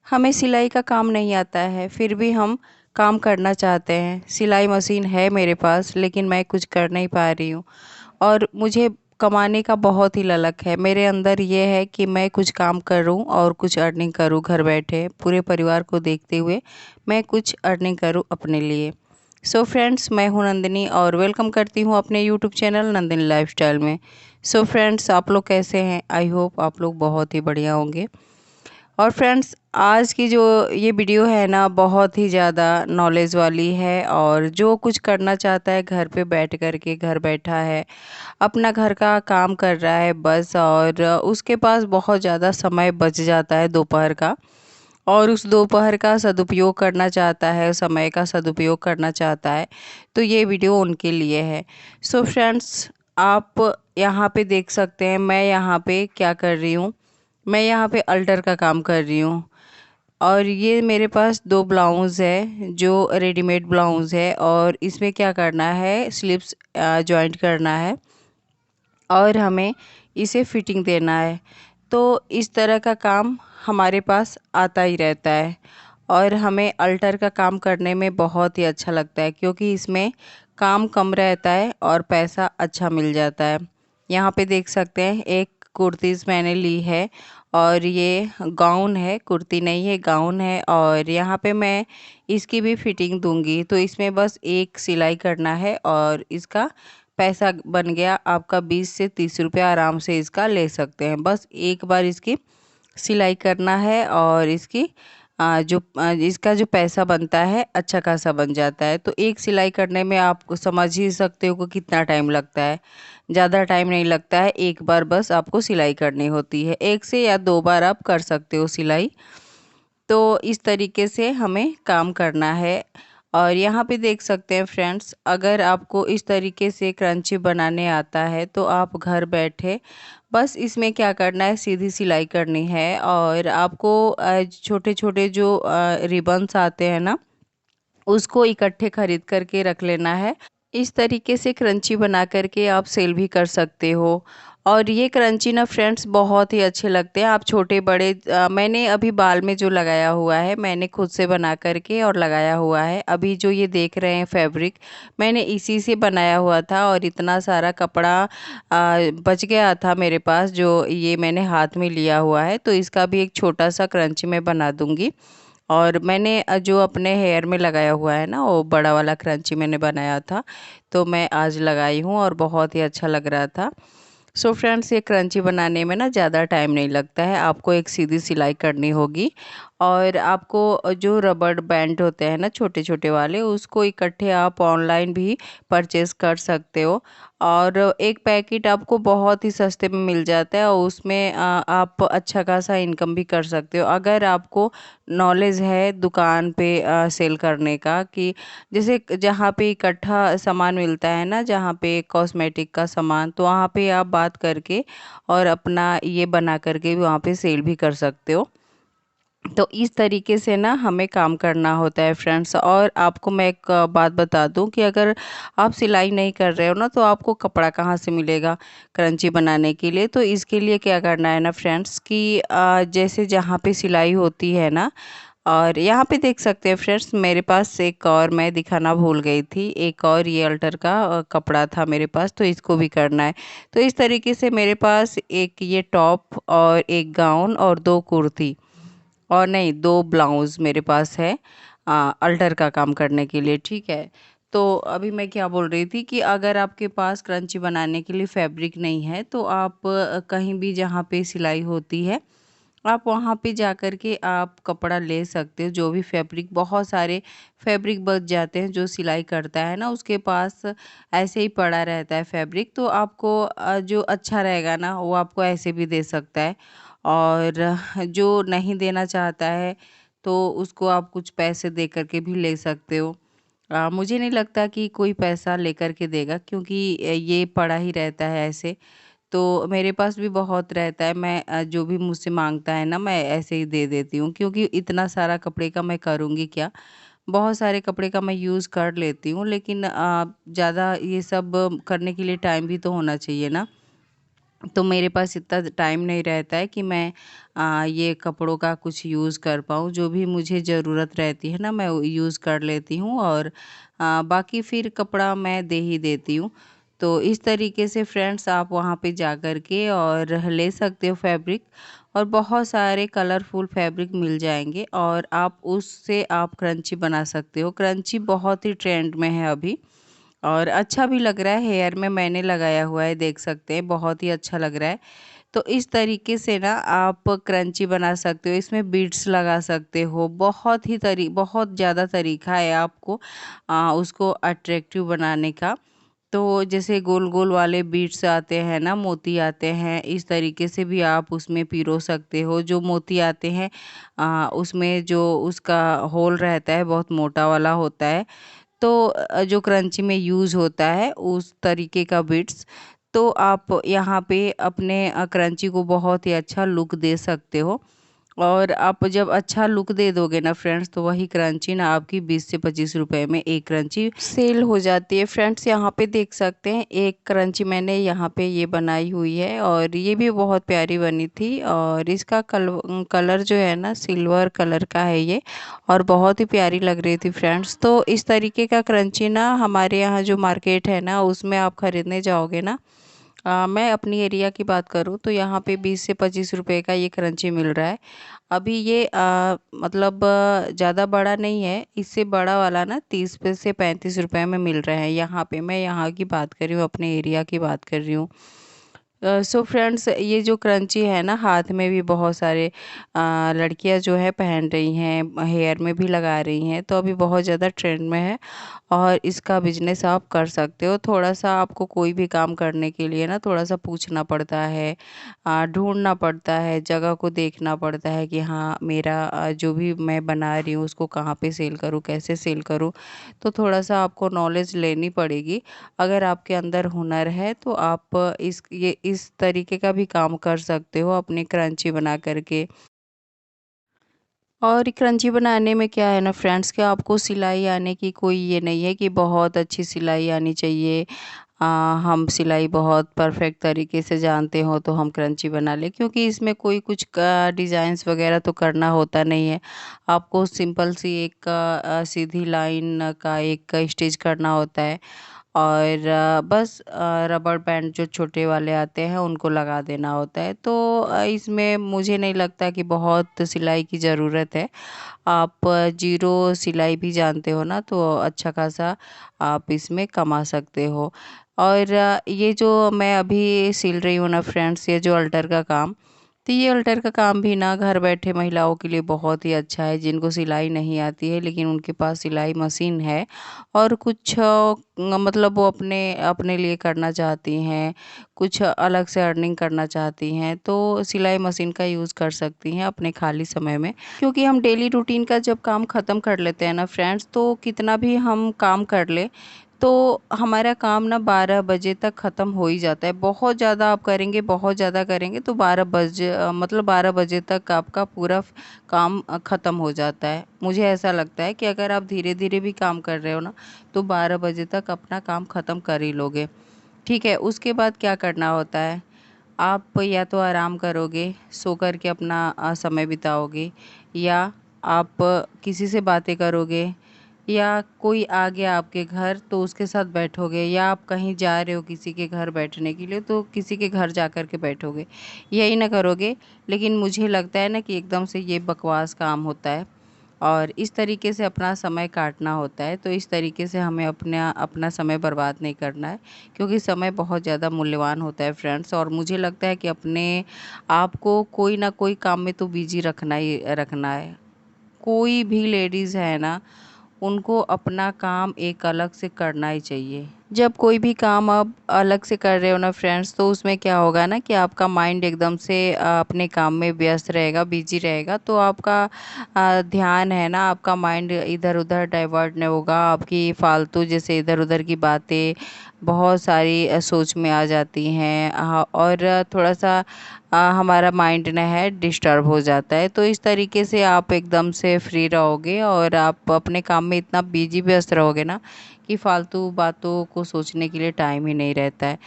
हमें सिलाई का काम नहीं आता है, फिर भी हम काम करना चाहते हैं। सिलाई मशीन है मेरे पास, लेकिन मैं कुछ कर नहीं पा रही हूँ और मुझे कमाने का बहुत ही ललक है। मेरे अंदर ये है कि मैं कुछ काम करूँ और कुछ अर्निंग करूँ घर बैठे, पूरे परिवार को देखते हुए मैं कुछ अर्निंग करूँ अपने लिए। सो फ्रेंड्स, मैं हूँ नंदिनी और वेलकम करती हूँ अपने यूट्यूब चैनल नंदिनी लाइफस्टाइल में। सो फ्रेंड्स, आप लोग कैसे हैं? आई होप आप लोग बहुत ही बढ़िया होंगे। और फ्रेंड्स, आज की जो ये वीडियो है ना, बहुत ही ज़्यादा नॉलेज वाली है। और जो कुछ करना चाहता है घर पे बैठ कर के, घर बैठा है, अपना घर का काम कर रहा है बस, और उसके पास बहुत ज़्यादा समय बच जाता है दोपहर का, और उस दोपहर का सदुपयोग करना चाहता है, समय का सदुपयोग करना चाहता है, तो ये वीडियो उनके लिए है। सो फ्रेंड्स, आप यहाँ पे देख सकते हैं मैं यहाँ पे क्या कर रही हूँ। मैं यहाँ पे अल्टर का काम कर रही हूँ, और ये मेरे पास दो ब्लाउज़ है जो रेडीमेड ब्लाउज़ है, और इसमें क्या करना है, स्लिप्स जॉइंट करना है और हमें इसे फिटिंग देना है। तो इस तरह का काम हमारे पास आता ही रहता है, और हमें अल्टर का काम करने में बहुत ही अच्छा लगता है, क्योंकि इसमें काम कम रहता है और पैसा अच्छा मिल जाता है। यहाँ पे देख सकते हैं एक कुर्तीज़ मैंने ली है, और ये गाउन है, कुर्ती नहीं है, गाउन है। और यहाँ पे मैं इसकी भी फिटिंग दूंगी, तो इसमें बस एक सिलाई करना है और इसका पैसा बन गया आपका 20 से 30 रुपये। आराम से इसका ले सकते हैं। बस एक बार इसकी सिलाई करना है और इसकी इसका जो पैसा बनता है अच्छा खासा बन जाता है। तो एक सिलाई करने में आपको समझ ही सकते हो कि कितना टाइम लगता है। ज़्यादा टाइम नहीं लगता है, एक बार बस आपको सिलाई करनी होती है। एक से या दो बार आप कर सकते हो सिलाई। तो इस तरीके से हमें काम करना है। और यहाँ पे देख सकते हैं फ्रेंड्स, अगर आपको इस तरीके से क्रंची बनाने आता है तो आप घर बैठे बस इसमें क्या करना है, सीधी सिलाई करनी है। और आपको छोटे छोटे जो रिबन्स आते हैं ना, उसको इकट्ठे खरीद करके रख लेना है। इस तरीके से क्रंची बना करके आप सेल भी कर सकते हो। और ये क्रंची ना फ्रेंड्स बहुत ही अच्छे लगते हैं। आप छोटे बड़े मैंने अभी बाल में जो लगाया हुआ है, मैंने खुद से बना करके और लगाया हुआ है। अभी जो ये देख रहे हैं फैब्रिक, मैंने इसी से बनाया हुआ था। और इतना सारा कपड़ा बच गया था मेरे पास, जो ये मैंने हाथ में लिया हुआ है। तो इसका भी एक छोटा सा क्रंची मैं बना दूंगी। और मैंने जो अपने हेयर में लगाया हुआ है ना, वो बड़ा वाला क्रंची मैंने बनाया था, तो मैं आज लगाई हूँ और बहुत ही अच्छा लग रहा था। सो फ्रेंड्स, ये क्रंची बनाने में ना ज़्यादा टाइम नहीं लगता है। आपको एक सीधी सिलाई करनी होगी, और आपको जो रबड़ बैंड होते हैं ना छोटे छोटे वाले, उसको इकट्ठे आप ऑनलाइन भी परचेज़ कर सकते हो। और एक पैकेट आपको बहुत ही सस्ते में मिल जाता है, और उसमें आप अच्छा खासा इनकम भी कर सकते हो, अगर आपको नॉलेज है दुकान पे सेल करने का। कि जैसे जहाँ पे इकट्ठा सामान मिलता है ना, जहाँ पे कॉस्मेटिक का सामान, तो वहाँ पे आप बात करके और अपना ये बना करके भी वहाँ पे सेल भी कर सकते हो। तो इस तरीके से ना हमें काम करना होता है फ्रेंड्स। और आपको मैं एक बात बता दूं कि अगर आप सिलाई नहीं कर रहे हो ना, तो आपको कपड़ा कहाँ से मिलेगा क्रंची बनाने के लिए। तो इसके लिए क्या करना है ना फ्रेंड्स, कि जैसे जहाँ पे सिलाई होती है ना, और यहाँ पे देख सकते हैं फ्रेंड्स, मेरे पास एक और मैं दिखाना भूल गई थी, एक और ये अल्टर का कपड़ा था मेरे पास, तो इसको भी करना है। तो इस तरीके से मेरे पास एक ये टॉप और एक गाउन और दो कुर्ती, और नहीं, दो ब्लाउज़ मेरे पास है अल्टर का काम करने के लिए। ठीक है। तो अभी मैं क्या बोल रही थी, कि अगर आपके पास क्रंची बनाने के लिए फैब्रिक नहीं है, तो आप कहीं भी जहाँ पे सिलाई होती है, आप वहाँ पे जा कर के आप कपड़ा ले सकते हो। जो भी फैब्रिक, बहुत सारे फैब्रिक बच जाते हैं, जो सिलाई करता है ना उसके पास ऐसे ही पड़ा रहता है फैब्रिक। तो आपको जो अच्छा रहेगा ना, वो आपको ऐसे भी दे सकता है। और जो नहीं देना चाहता है, तो उसको आप कुछ पैसे दे कर के भी ले सकते हो। मुझे नहीं लगता कि कोई पैसा लेकर के देगा, क्योंकि ये पड़ा ही रहता है ऐसे। तो मेरे पास भी बहुत रहता है, मैं जो भी मुझसे माँगता है ना, मैं ऐसे ही दे देती हूँ, क्योंकि इतना सारा कपड़े का मैं करूँगी क्या। बहुत सारे कपड़े का मैं यूज़ कर लेती हूँ, लेकिन ज़्यादा ये सब करने के लिए टाइम भी तो होना चाहिए ना। तो मेरे पास इतना टाइम नहीं रहता है कि मैं ये कपड़ों का कुछ यूज़ कर पाऊँ। जो भी मुझे ज़रूरत रहती है ना, मैं वो यूज़ कर लेती हूँ, और बाकी फिर कपड़ा मैं दे ही देती हूँ। तो इस तरीके से फ्रेंड्स आप वहाँ पे जा कर के और ले सकते हो फैब्रिक, और बहुत सारे कलरफुल फैब्रिक मिल जाएंगे, और आप उससे आप क्रंची बना सकते हो। क्रंची बहुत ही ट्रेंड में है अभी, और अच्छा भी लग रहा है। हेयर में मैंने लगाया हुआ है, देख सकते हैं, बहुत ही अच्छा लग रहा है। तो इस तरीके से ना आप क्रंची बना सकते हो, इसमें बीड्स लगा सकते हो। बहुत ज़्यादा तरीका है आपको उसको अट्रैक्टिव बनाने का। तो जैसे गोल गोल वाले बीड्स आते हैं ना, मोती आते हैं, इस तरीके से भी आप उसमें पिरो सकते हो। जो मोती आते हैं उसमें जो उसका होल रहता है बहुत मोटा वाला होता है। तो जो क्रंची में यूज़ होता है उस तरीके का बिट्स, तो आप यहाँ पे अपने क्रंची को बहुत ही अच्छा लुक दे सकते हो। और आप जब अच्छा लुक दे दोगे ना फ्रेंड्स, तो वही क्रंची ना आपकी 20 से 25 रुपए में एक क्रंची सेल हो जाती है। फ्रेंड्स यहाँ पे देख सकते हैं, एक क्रंची मैंने यहाँ पे ये बनाई हुई है, और ये भी बहुत प्यारी बनी थी। और इसका कलर जो है ना, सिल्वर कलर का है ये, और बहुत ही प्यारी लग रही थी फ्रेंड्स। तो इस तरीके का क्रंची ना हमारे यहाँ जो मार्केट है ना, उसमें आप ख़रीदने जाओगे ना, मैं अपनी एरिया की बात करूँ तो यहाँ पे 20 से 25 रुपए का ये क्रंची मिल रहा है। अभी ये मतलब ज़्यादा बड़ा नहीं है, इससे बड़ा वाला ना 30 से 35 रुपए में मिल रहा है यहाँ पे। मैं यहाँ की बात कर रही हूँ, अपने एरिया की बात कर रही हूँ। सो फ्रेंड्स, ये जो क्रंची है ना, हाथ में भी बहुत सारे लड़कियां जो है पहन रही हैं, हेयर में भी लगा रही हैं, तो अभी बहुत ज़्यादा ट्रेंड में है। और इसका बिजनेस आप कर सकते हो। थोड़ा सा आपको कोई भी काम करने के लिए ना थोड़ा सा पूछना पड़ता है, ढूंढना पड़ता है, जगह को देखना पड़ता है कि हाँ मेरा जो भी मैं बना रही हूँ उसको कहाँ पे सेल करूँ, कैसे सेल करूँ। तो थोड़ा सा आपको नॉलेज लेनी पड़ेगी। अगर आपके अंदर हुनर है तो आप इस तरीके का भी काम कर सकते हो अपनी क्रंची बना करके। और क्रंची बनाने में क्या है ना फ्रेंड्स, कि आपको सिलाई आने की कोई ये नहीं है कि बहुत अच्छी सिलाई आनी चाहिए। हम सिलाई बहुत परफेक्ट तरीके से जानते हो तो हम क्रंची बना लें, क्योंकि इसमें कोई कुछ डिज़ाइंस वगैरह तो करना होता नहीं है। आपको सिंपल सी एक सीधी लाइन का एक स्टिच करना होता है, और बस रबड़ बैंड जो छोटे वाले आते हैं उनको लगा देना होता है। तो इसमें मुझे नहीं लगता कि बहुत सिलाई की ज़रूरत है। आप जीरो सिलाई भी जानते हो ना, तो अच्छा खासा आप इसमें कमा सकते हो। और ये जो मैं अभी सिल रही हूँ ना फ्रेंड्स, ये जो अल्टर का काम, तो ये अल्टर का काम भी ना घर बैठे महिलाओं के लिए बहुत ही अच्छा है, जिनको सिलाई नहीं आती है लेकिन उनके पास सिलाई मशीन है, और कुछ मतलब वो अपने अपने लिए करना चाहती हैं, कुछ अलग से अर्निंग करना चाहती हैं, तो सिलाई मशीन का यूज़ कर सकती हैं अपने खाली समय में। क्योंकि हम डेली रूटीन का जब काम ख़त्म कर लेते हैं ना फ्रेंड्स, तो कितना भी हम काम कर ले, तो हमारा काम ना 12 बजे तक ख़त्म हो ही जाता है। बहुत ज़्यादा आप करेंगे, बहुत ज़्यादा करेंगे तो 12 बजे मतलब 12 बजे तक आपका पूरा काम ख़त्म हो जाता है। मुझे ऐसा लगता है कि अगर आप धीरे धीरे भी काम कर रहे हो ना, तो 12 बजे तक अपना काम ख़त्म कर ही लोगे। ठीक है, उसके बाद क्या करना होता है, आप या तो आराम करोगे, सो कर के अपना समय बिताओगे, या आप किसी से बातें करोगे, या कोई आ गया आपके घर तो उसके साथ बैठोगे, या आप कहीं जा रहे हो किसी के घर बैठने के लिए तो किसी के घर जा कर के बैठोगे, यही ना करोगे। लेकिन मुझे लगता है ना कि एकदम से ये बकवास काम होता है, और इस तरीके से अपना समय काटना होता है। तो इस तरीके से हमें अपना अपना समय बर्बाद नहीं करना है, क्योंकि समय बहुत ज़्यादा मूल्यवान होता है फ्रेंड्स। और मुझे लगता है कि अपने आप को कोई ना कोई काम में तो बिजी रखना ही रखना है। कोई भी लेडीज़ है ना, उनको अपना काम एक अलग से करना ही चाहिए। जब कोई भी काम आप अलग से कर रहे हो ना फ्रेंड्स, तो उसमें क्या होगा ना कि आपका माइंड एकदम से अपने काम में व्यस्त रहेगा, बिजी रहेगा, तो आपका ध्यान है ना, आपका माइंड इधर उधर डाइवर्ट नहीं होगा। आपकी फालतू जैसे इधर उधर की बातें बहुत सारी सोच में आ जाती हैं, और थोड़ा सा हमारा माइंड ना है डिस्टर्ब हो जाता है। तो इस तरीके से आप एकदम से फ्री रहोगे, और आप अपने काम में इतना बिजी व्यस्त रहोगे ना कि फालतू बातों को सोचने के लिए टाइम ही नहीं रहता है।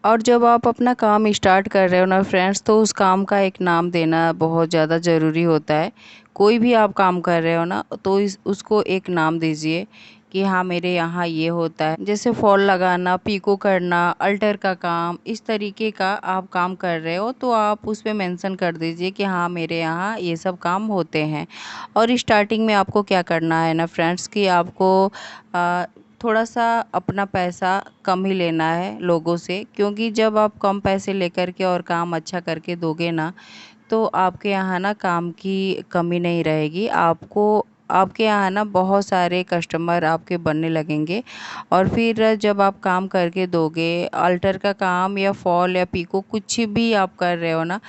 और जब आप अपना काम स्टार्ट कर रहे हो ना फ्रेंड्स, तो उस काम का एक नाम देना बहुत ज़्यादा ज़रूरी होता है। कोई भी आप काम कर रहे हो ना, तो इस उसको एक नाम दीजिए कि हाँ, मेरे यहाँ ये होता है। जैसे फॉल लगाना, पीको करना, अल्टर का काम, इस तरीके का आप काम कर रहे हो तो आप उस पे मेंशन कर दीजिए कि हाँ, मेरे यहाँ ये सब काम होते हैं। और स्टार्टिंग में आपको क्या करना है ना फ्रेंड्स, कि आपको आ, थोड़ा सा अपना पैसा कम ही लेना है लोगों से, क्योंकि जब आप कम पैसे लेकर के और काम अच्छा करके दोगे ना, तो आपके यहाँ ना काम की कमी नहीं रहेगी। आपके यहाँ ना बहुत सारे कस्टमर आपके बनने लगेंगे। और फिर जब आप काम करके दोगे, अल्टर का काम या फॉल या पीको कुछ भी आप कर रहे हो ना,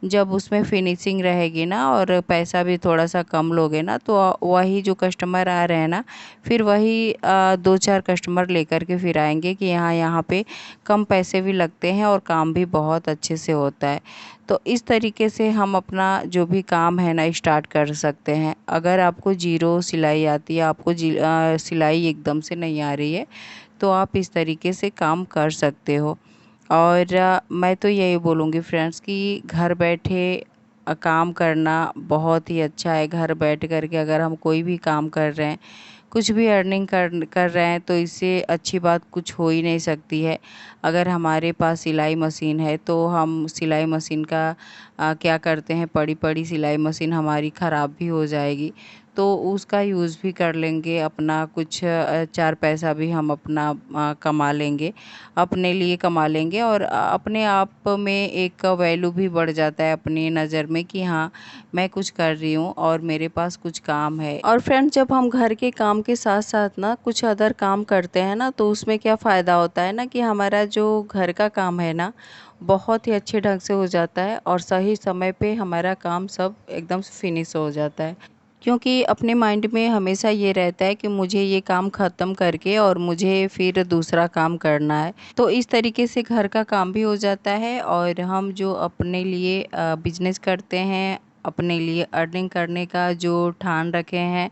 जब उसमें फिनिशिंग रहेगी ना और पैसा भी थोड़ा सा कम लोगे ना, तो वही जो कस्टमर आ रहे हैं ना, फिर वही दो चार कस्टमर लेकर के फिर आएंगे कि यहाँ यहाँ पे कम पैसे भी लगते हैं और काम भी बहुत अच्छे से होता है। तो इस तरीके से हम अपना जो भी काम है ना स्टार्ट कर सकते हैं। अगर आपको जीरो सिलाई आती है, आपको सिलाई एकदम से नहीं आ रही है, तो आप इस तरीके से काम कर सकते हो। और मैं तो यही बोलूँगी फ्रेंड्स कि घर बैठे काम करना बहुत ही अच्छा है। घर बैठ कर के अगर हम कोई भी काम कर रहे हैं, कुछ भी अर्निंग कर रहे हैं, तो इससे अच्छी बात कुछ हो ही नहीं सकती है। अगर हमारे पास सिलाई मशीन है तो हम सिलाई मशीन का क्या करते हैं, पड़ी पड़ी सिलाई मशीन हमारी ख़राब भी हो जाएगी, तो उसका यूज़ भी कर लेंगे, अपना कुछ चार पैसा भी हम अपना कमा लेंगे, अपने लिए कमा लेंगे। और अपने आप में एक वैल्यू भी बढ़ जाता है अपनी नज़र में कि हाँ, मैं कुछ कर रही हूँ और मेरे पास कुछ काम है। और फ्रेंड्स, जब हम घर के काम के साथ साथ ना कुछ अदर काम करते हैं ना, तो उसमें क्या फ़ायदा होता है ना कि हमारा जो घर का काम है ना, बहुत ही अच्छे ढंग से हो जाता है और सही समय पे हमारा काम सब एकदम फिनिश हो जाता है। क्योंकि अपने माइंड में हमेशा ये रहता है कि मुझे ये काम ख़त्म करके और मुझे फिर दूसरा काम करना है। तो इस तरीके से घर का काम भी हो जाता है और हम जो अपने लिए बिजनेस करते हैं, अपने लिए अर्निंग करने का जो ठान रखे हैं,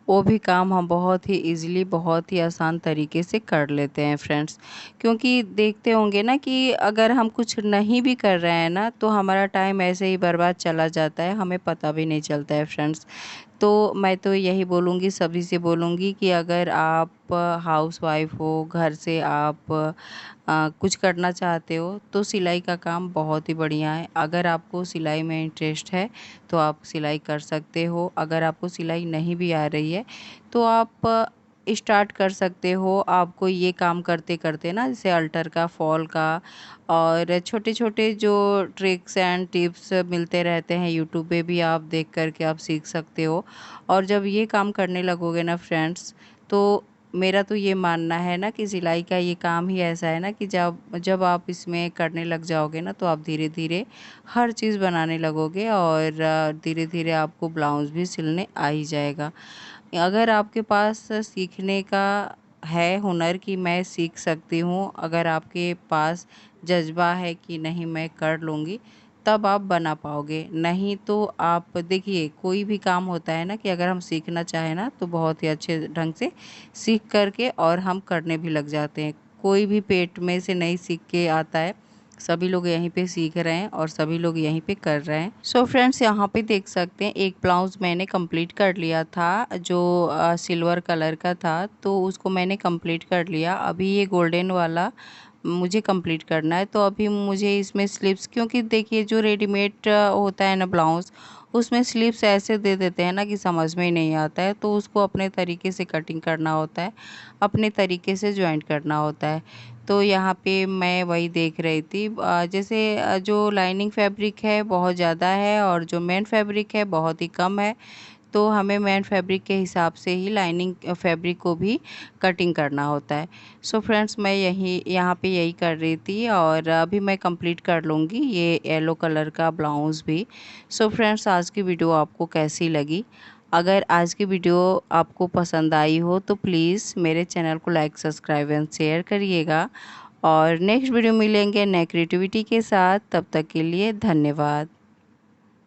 वो भी काम हम बहुत ही ईज़िली, बहुत ही आसान तरीके से कर लेते हैं फ्रेंड्स। क्योंकि देखते होंगे ना कि अगर हम कुछ नहीं भी कर रहे हैं ना, तो हमारा टाइम ऐसे ही बर्बाद चला जाता है, हमें पता भी नहीं चलता है फ्रेंड्स। तो मैं तो यही बोलूँगी, सभी से बोलूँगी कि अगर आप हाउसवाइफ़ हो, घर से आप कुछ करना चाहते हो, तो सिलाई का काम बहुत ही बढ़िया है। अगर आपको सिलाई में इंटरेस्ट है, तो आप सिलाई कर सकते हो। अगर आपको सिलाई नहीं भी आ रही है, तो आप स्टार्ट कर सकते हो। आपको ये काम करते-करते ना, जैसे अल्टर का, फॉल का और छोटे-छोटे जो ट्रिक्स एंड टिप्स मिलते रहते हैं यूट्यूब पे, भी आप देख कर के आप सीख सकते हो। और जब ये काम करने लगोगे ना फ्रेंड्स, तो मेरा तो ये मानना है ना कि सिलाई का ये काम ही ऐसा है ना कि जब जब आप इसमें करने लग जाओगे ना, तो आप धीरे-धीरे हर चीज़ बनाने लगोगे और धीरे-धीरे आपको ब्लाउज़ भी सिलने आ ही जाएगा। अगर आपके पास सीखने का है हुनर कि मैं सीख सकती हूँ, अगर आपके पास जज़्बा है कि नहीं मैं कर लूँगी, तब आप बना पाओगे। नहीं तो आप देखिए, कोई भी काम होता है ना कि अगर हम सीखना चाहें ना, तो बहुत ही अच्छे ढंग से सीख कर के और हम करने भी लग जाते हैं। कोई भी पेट में से नहीं सीख के आता है, सभी लोग यहीं पे सीख रहे हैं और सभी लोग यहीं पे कर रहे हैं। सो फ्रेंड्स, यहाँ पे देख सकते हैं एक ब्लाउज़ मैंने कंप्लीट कर लिया था, जो सिल्वर कलर का था, तो उसको मैंने कंप्लीट कर लिया। अभी ये गोल्डन वाला मुझे कंप्लीट करना है, तो अभी मुझे इसमें स्लीव्स, क्योंकि देखिए जो रेडीमेड होता है ना ब्लाउज़, उसमें स्लीव्स ऐसे दे देते हैं ना कि समझ में ही नहीं आता है, तो उसको अपने तरीके से कटिंग करना होता है, अपने तरीके से जॉइंट करना होता है। तो यहाँ पे मैं वही देख रही थी, जैसे जो लाइनिंग फैब्रिक है बहुत ज़्यादा है और जो मेन फैब्रिक है बहुत ही कम है, तो हमें मेन फैब्रिक के हिसाब से ही लाइनिंग फैब्रिक को भी कटिंग करना होता है। सो फ्रेंड्स, मैं यहाँ पे यही कर रही थी और अभी मैं कंप्लीट कर लूँगी ये येलो कलर का ब्लाउज़ भी। सो फ्रेंड्स, आज की वीडियो आपको कैसी लगी? अगर आज की वीडियो आपको पसंद आई हो, तो प्लीज़ मेरे चैनल को लाइक, सब्सक्राइब एंड शेयर करिएगा। और नेक्स्ट वीडियो मिलेंगे नए क्रिएटिविटी के साथ, तब तक के लिए धन्यवाद।